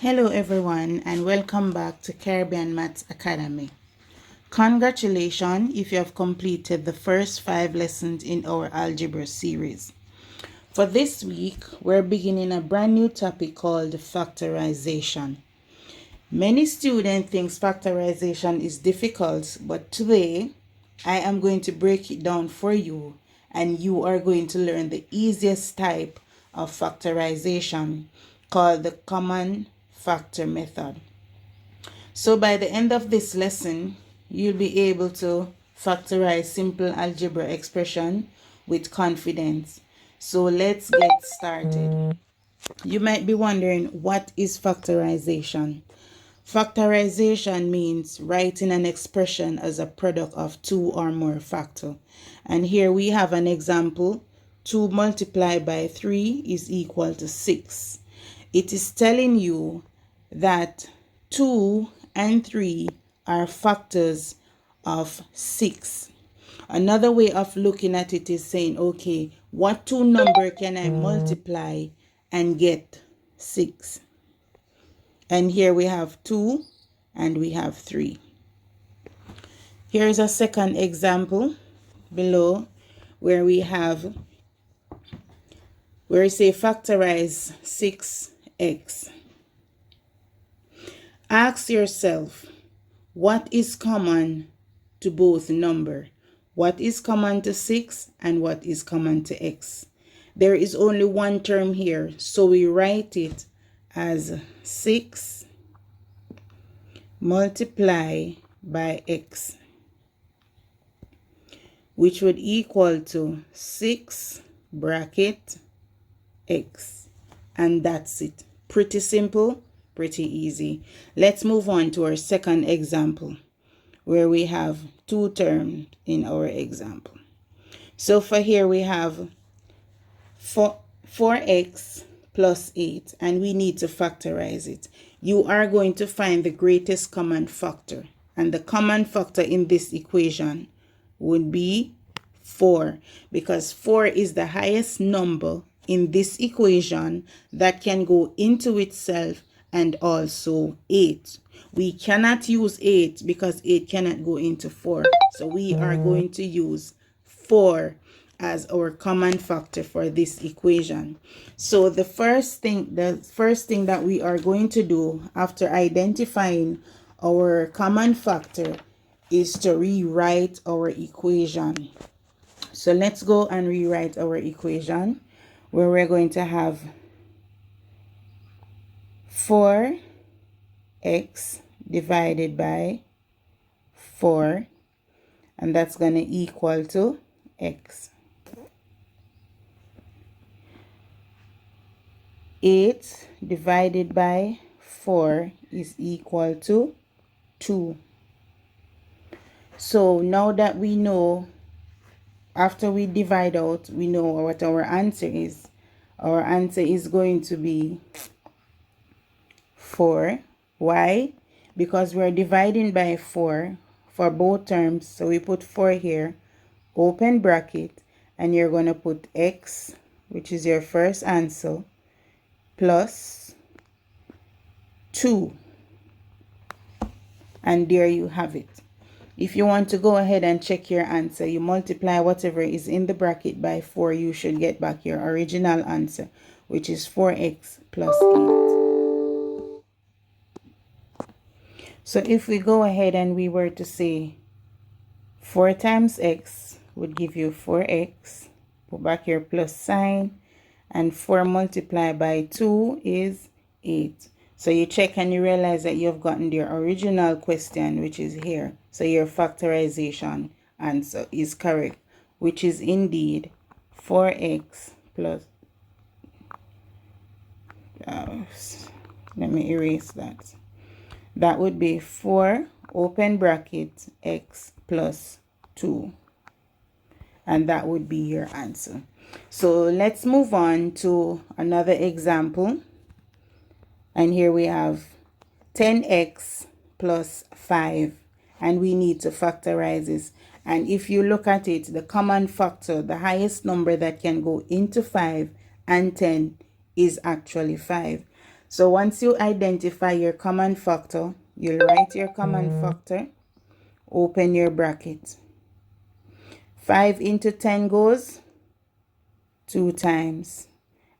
Hello everyone and welcome back to Caribbean Maths Academy. Congratulations if you have completed the first 5 lessons in our algebra series. For this week, we're beginning a brand new topic called factorization. Many students think factorization is difficult, but today I am going to break it down for you and you are going to learn the easiest type of factorization called the common factor method. So by the end of this lesson, you'll be able to factorize simple algebra expression with confidence. So let's get started. You might be wondering, what is factorization? Factorization means writing an expression as a product of 2 or more factors. And here we have an example. 2 multiplied by 3 is equal to 6. It is telling you that 2 and 3 are factors of 6. Another way of looking at it is saying, okay, what 2 number can I multiply and get 6? And here we have 2 and we have 3. Here is a second example below where we say factorize 6x. Ask yourself, what is common to both number? What is common to 6 and what is common to x? There is only one term here, so we write it as 6 multiply by x, which would equal to 6 bracket x. And that's it. Pretty simple. Pretty easy. Let's move on to our second example where we have 2 terms in our example. So for here we have 4x plus 8 and we need to factorize it. You are going to find the greatest common factor, and the common factor in this equation would be 4, because 4 is the highest number in this equation that can go into itself, and also 8. We cannot use 8 because 8 cannot go into 4. So we are going to use 4 as our common factor for this equation. So the first thing that we are going to do after identifying our common factor is to rewrite our equation. So let's go and rewrite our equation, where we're going to have 4x divided by 4, and that's going to equal to x. 8 divided by 4 is equal to 2. So now that we know, after we divide out, we know what our answer is. Our answer is going to be 4. Why? Because we're dividing by 4 for both terms. So we put 4 here, open bracket, and you're going to put x, which is your first answer, plus 2. And there you have it. If you want to go ahead and check your answer, you multiply whatever is in the bracket by 4, you should get back your original answer, which is 4x plus 8. So if we go ahead and we were to say 4 times x would give you 4x, put back your plus sign, and 4 multiplied by 2 is 8. So you check and you realize that you've gotten your original question, which is here. So your factorization answer is correct, which is indeed 4x plus, let me erase that. That would be 4 open bracket x plus 2. And that would be your answer. So let's move on to another example. And here we have 10x plus 5. And we need to factorize this. And if you look at it, the common factor, the highest number that can go into 5 and 10 is actually 5. So once you identify your common factor, you'll write your common factor, open your bracket. 5 into 10 goes 2 times.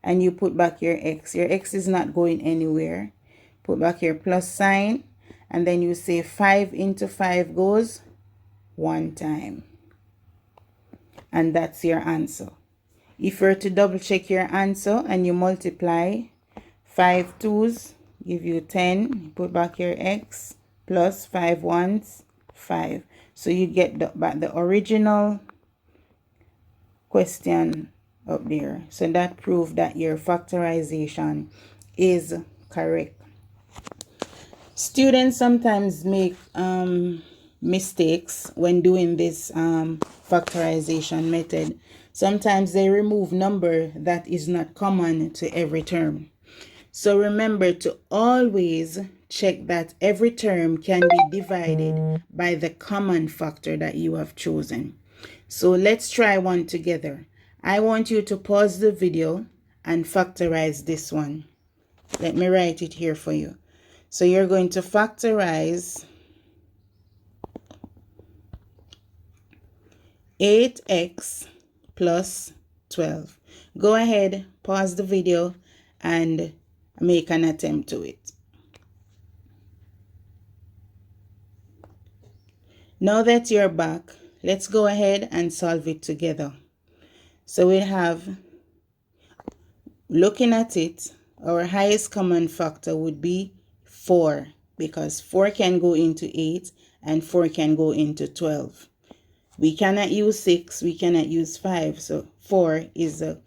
And you put back your x. Your x is not going anywhere. Put back your plus sign. And then you say 5 into 5 goes 1 time. And that's your answer. If you're to double check your answer and you multiply 5 2's, give you 10. Put back your x plus 5 1's, 5. So you get back the original question up there. So that proves that your factorization is correct. Students sometimes make mistakes when doing this factorization method. Sometimes they remove number that is not common to every term. So remember to always check that every term can be divided by the common factor that you have chosen. So let's try one together. I want you to pause the video and factorize this one. Let me write it here for you. So you're going to factorize 8x plus 12. Go ahead, pause the video and make an attempt to it. Now that you're back, let's go ahead and solve it together. So we have, looking at it, our highest common factor would be 4, because 4 can go into 8 and 4 can go into 12. We cannot use 6, we cannot use 5, so 4 is a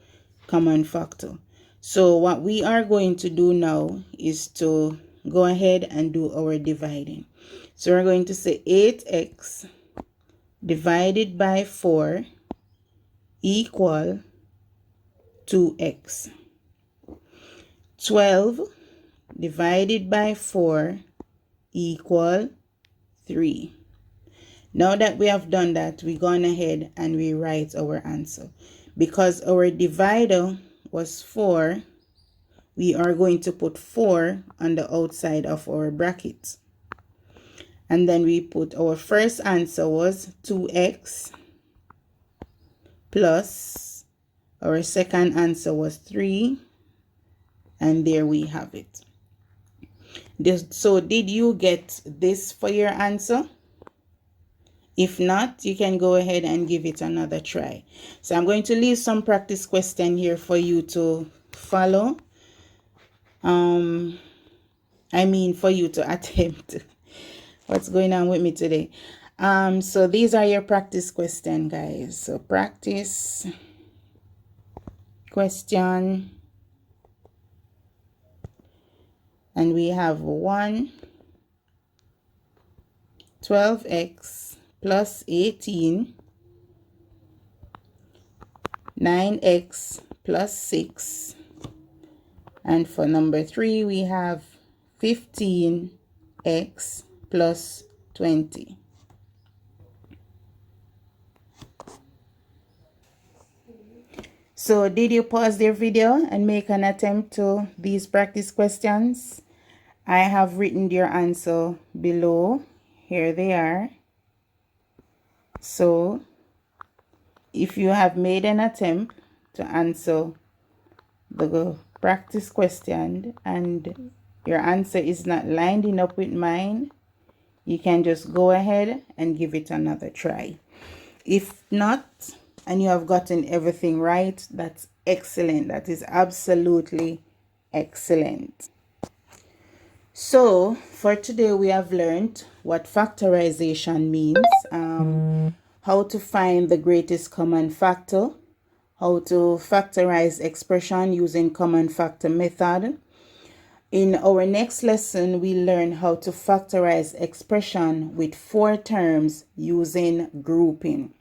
common factor. So what we are going to do now is to go ahead and do our dividing. So we're going to say 8x divided by 4 equal 2x. 12 divided by 4 equal 3. Now that we have done that, we've gone ahead and we write our answer. Because our divider was 4, we are going to put 4 on the outside of our bracket. And then we put our first answer was 2x plus our second answer was 3. And there we have it. So did you get this for your answer? If not, you can go ahead and give it another try. So I'm going to leave some practice question here for you to follow. For you to attempt. What's going on with me today? So these are your practice question, guys. So practice question. And we have 1, 12x plus 18, 9x plus 6, and for number 3 we have 15x plus 20. So did you pause their video and make an attempt to these practice questions? I have written your answer below. Here they are. So if you have made an attempt to answer the practice question and your answer is not lining up with mine, you can just go ahead and give it another try. If not, and you have gotten everything right, that's excellent. That is absolutely excellent. So for today we have learned what factorization means, how to find the greatest common factor, how to factorize expression using common factor method. In our next lesson, we learn how to factorize expression with 4 terms using grouping.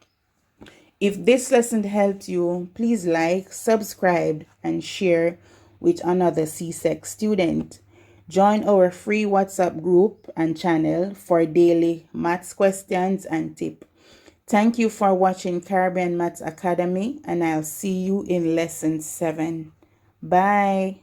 If this lesson helped you, please like, subscribe, and share with another CSEC student. Join our free WhatsApp group and channel for daily maths questions and tips. Thank you for watching Caribbean Maths Academy, and I'll see you in lesson 7. Bye.